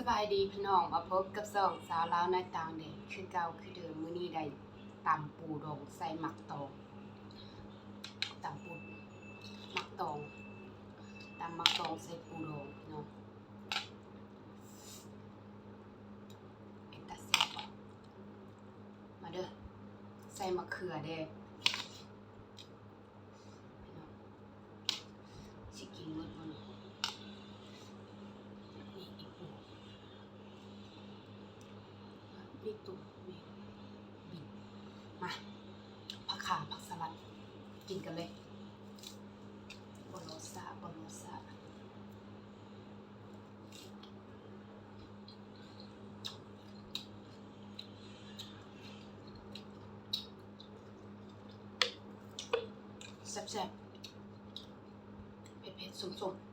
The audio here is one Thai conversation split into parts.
สบายดีพี่น้องมาพบกับสองสาวลาวในต่างแดนคือเก่าคือเดิมมื้อนี้ได้ตำปูดองใส่หมักตองตำปูหมักตองตำหมักตองใส่ปูดองพี่น้องเป็นตาแซ่บมาเด้อใส่มะเขือแดงพี่น้องสิกินหมดบ่เนาะมีตุ่มมีบินมาผักขาผักสลัดกินกันเลยบอลซาบอลซาแซ่บๆเผ็ดๆส้มๆ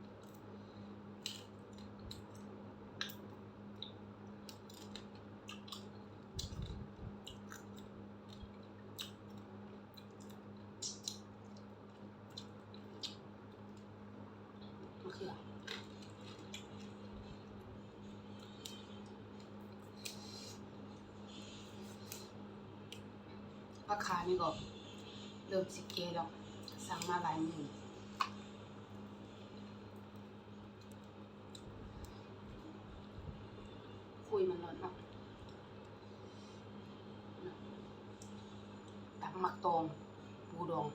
มะเขือผักขานี่ก็เริ่มสิเกแล้วสั่งมาหลายมื้อคุยมันร้อนมากตักหมักตองปูดอง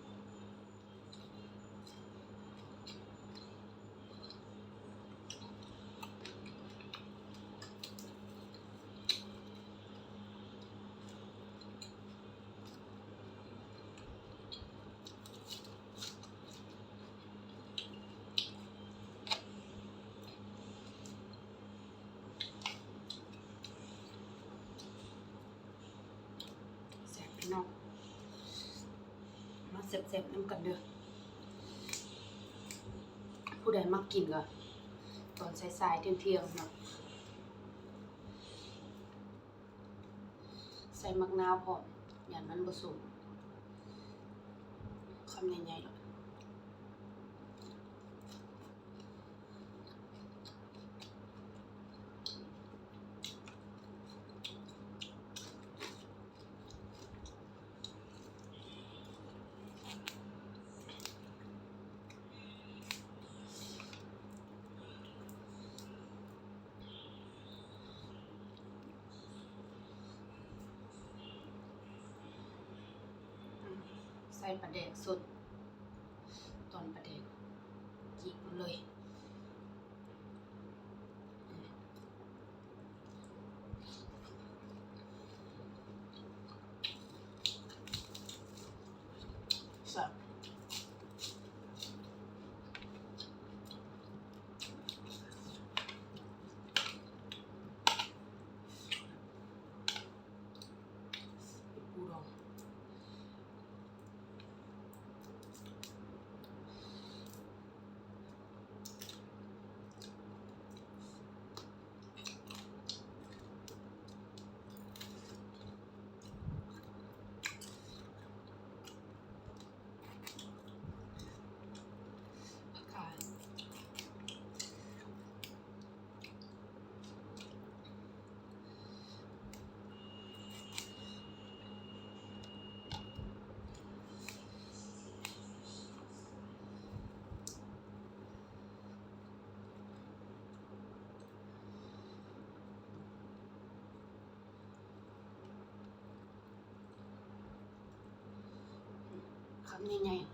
พี่น้องมาเสร็จๆน้ำกันเด้อผู้ใดมักกินก็ตอนสายๆเที่ยงๆเนาะใส่มะนาวพร้อมอย่างนั้นบ่สุกคำใหญ่ๆหรอกใส่ปลาแดกสดตอนปลาแดกจิกมันเลยสับปูดองคำใหญ่ๆ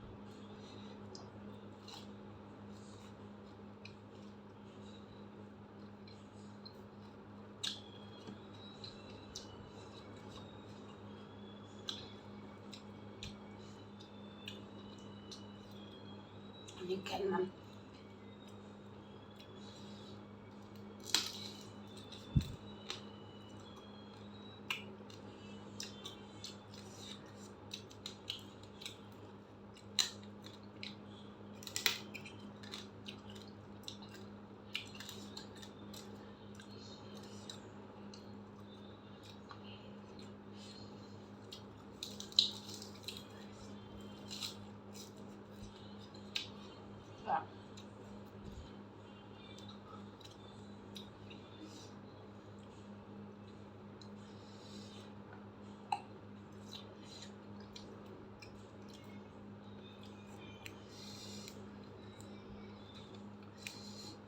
อันนี้แกนมันค่ะ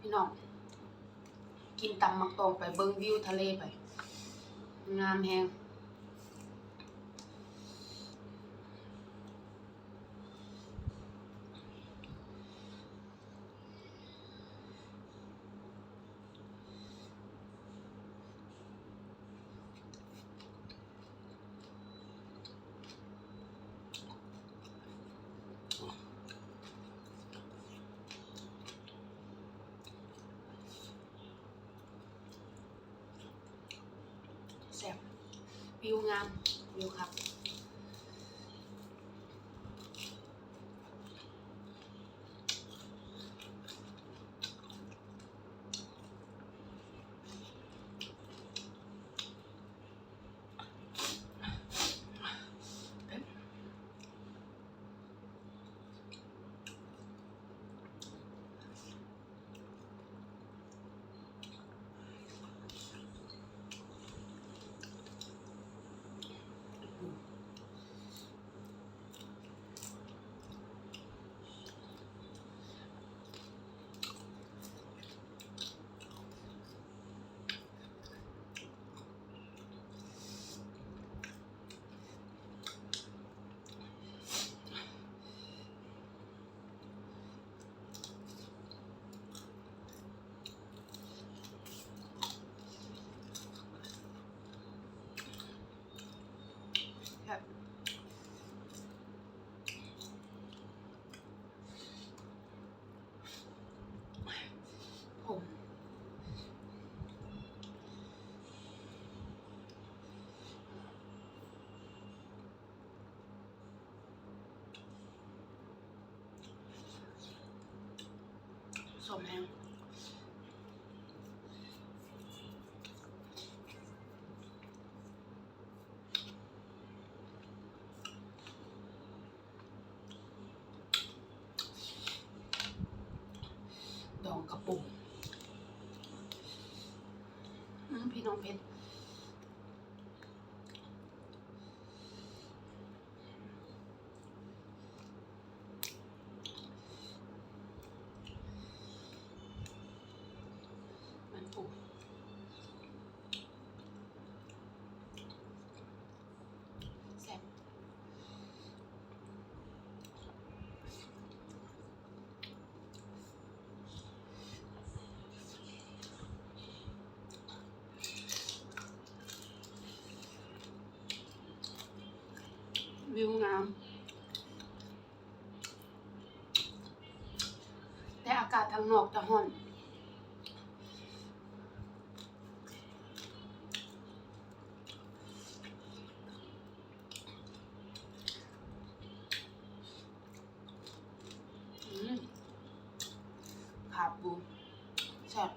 พี่น้องกินตำมักตองไปเบิ่งวิวทะเลไปงามแฮงแซ่บวิวงามวิวครับครับผมสมแฮงดองกระปุกพี่น้องเพชรมันปูแซ่บวิวงามแต่อากาศทางนอกจะร้อนขาปูแซ่บ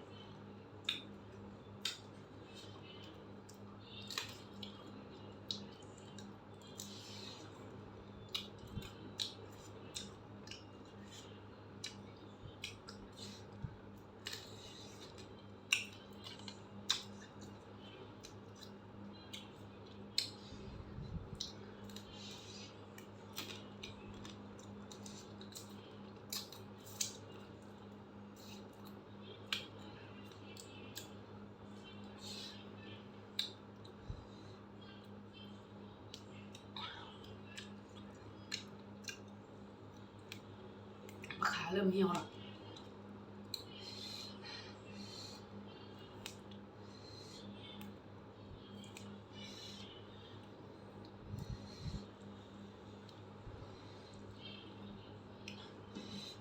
ขาเริ่มเหี่ยวแล้ว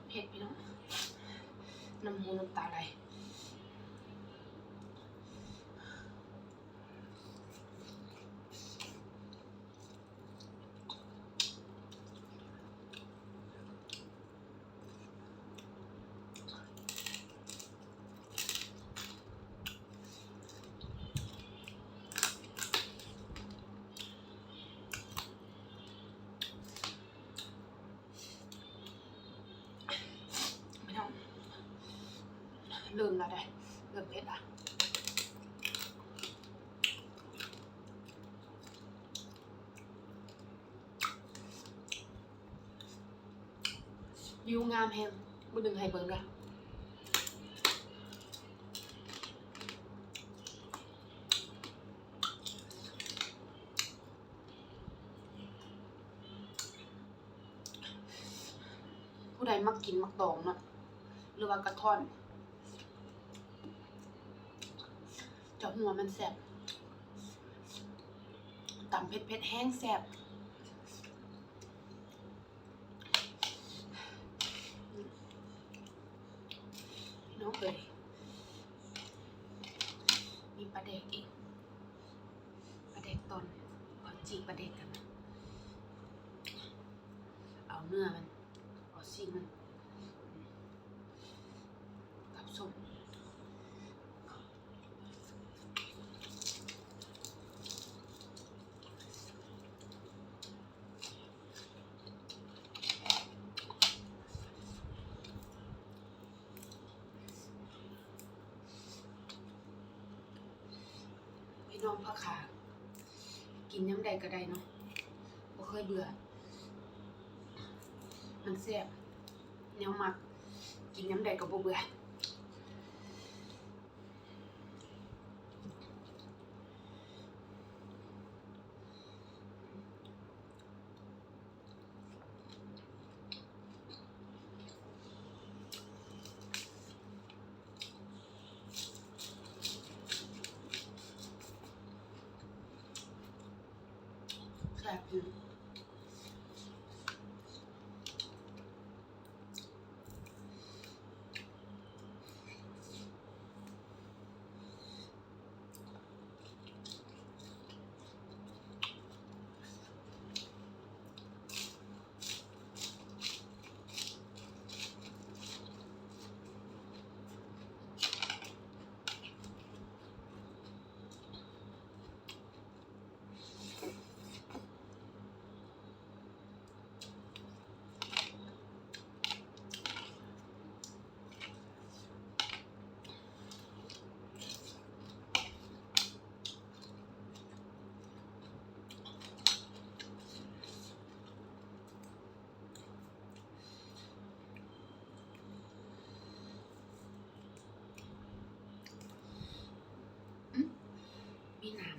เผ็ดพี่น้องน้ำหูน้ำตาไหลไม่ต้องลืมแล้วได้เริ่มเผ็ดละวิวงามแฮงบ่ดึงให้เบิ่งเด้อ ใดมักกินมักตองเนาะหรือว่ากระท่อนเจ้าหัวมันแซ่บตำเผ็ดแห้งแซ่บน้องเอ๋ยมีปลาแดกอีกปลาแดกตอนขอจีปลาแดกกันนะเอาเนื้อมันเอาซีนมันกับส้มพี่น้องพ่อขากินน้ำใดก็ได้เนาะบ่เคยเบื่อมันแซ่บแนวมักกินน้ำใดก็บ่เบื่อแซ่บอยู่มีน้ำ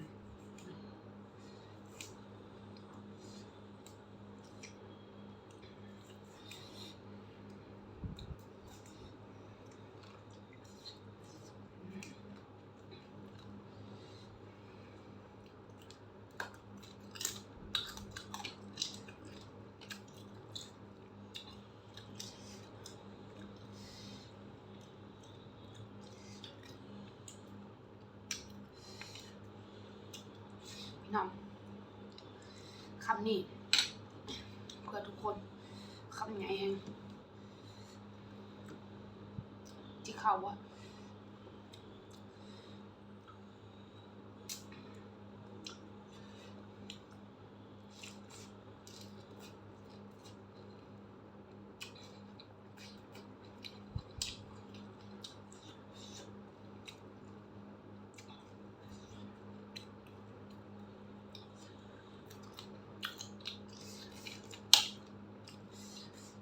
พี่น้องคำนี้เพื่อทุกคนคำใหญ่แฮงที่เขาว่า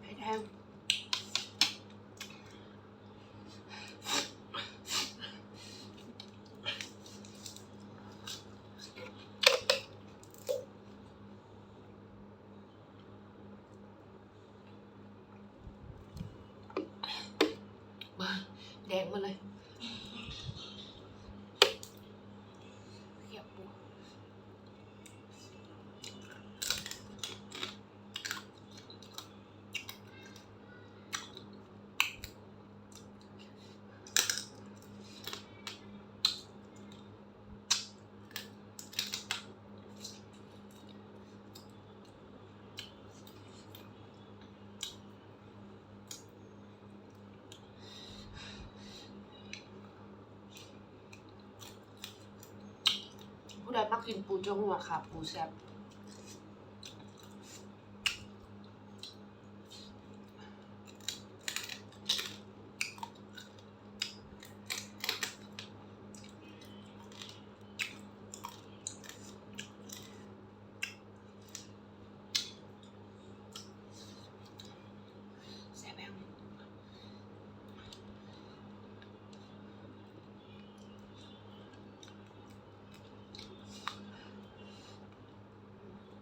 เผ็ดแห้งแดงมาเลยเขียบปูผู้ใดมักกินปูจงหัวค่ะปูแซ่บแซ่บแห้ง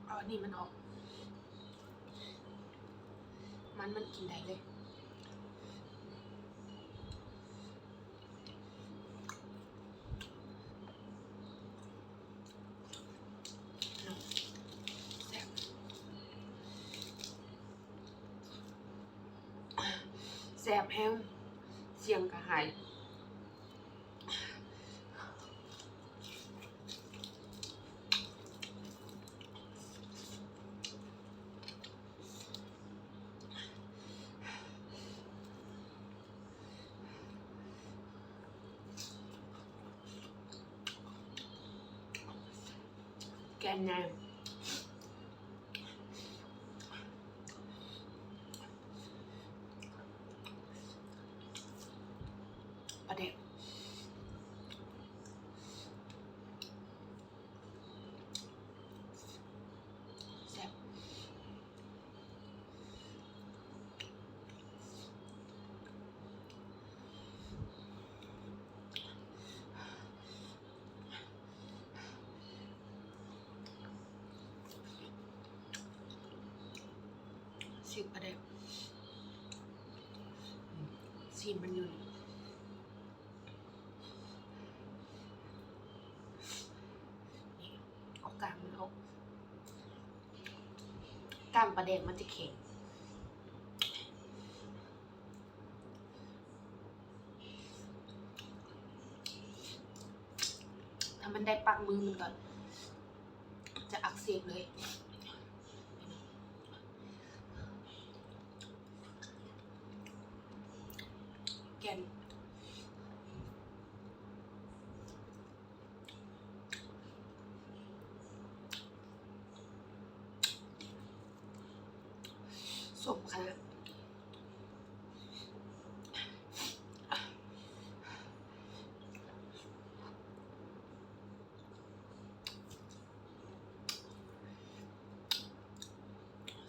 เอาอันนี้มันออกมันกินได้เลย แสบแห้งเสียงกระหายแกนแนมประเด็กแซ่บซีประเด็กซีนมันอยู่นี่เอากลางมันออกกลางประเด็กมันจะแข็งถ้ามันได้ปักมือมันก่อนจะอักเสบเลยแกนสมค่ะ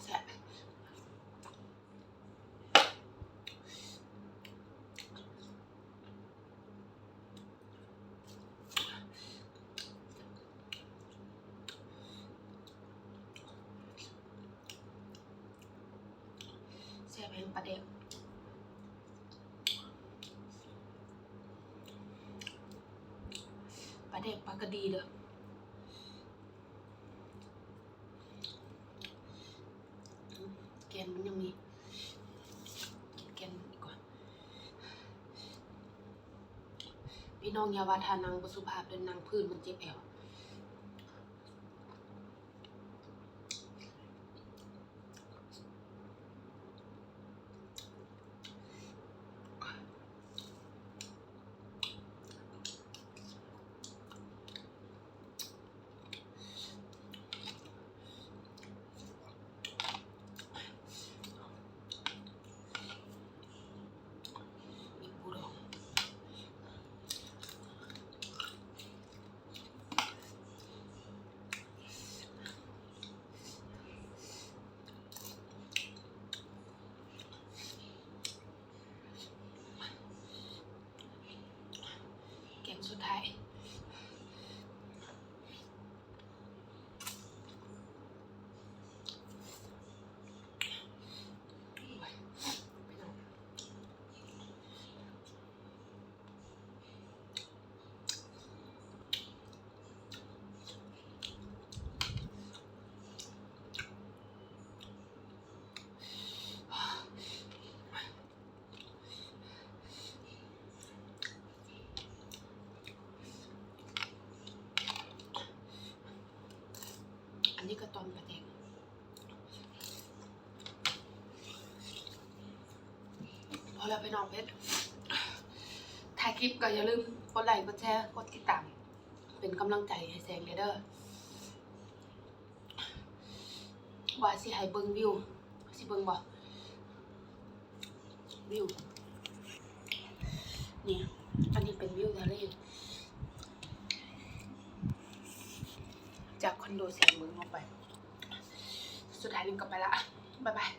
แซ่บแซ่บแห้งประเด็กประเด็กปลากระดีเด้อแกนมันยังมีแกนมันอีกก่อนพี่น้องอย่าว่าทานังบ่สุภาพเดินนางพื้นมันเจ็บแอวมีปูดองแกงสุดท้ายอันนี้ก็ตอนประเด็กพอแล้วไปน้องเพชรถ่ายคลิปก็อย่าลืมกดไลค์กดแชร์กดติดตามเป็นกำลังใจให้แสงเด้อว่าสิให้เบิ่งวิวสิเบิ่งบ่วิวนี่อันนี้เป็นวิวทะเลจากคอนโดแสงเบิ่งออกไปสุดท้ายนึงก็ไปละบ๊ายบาย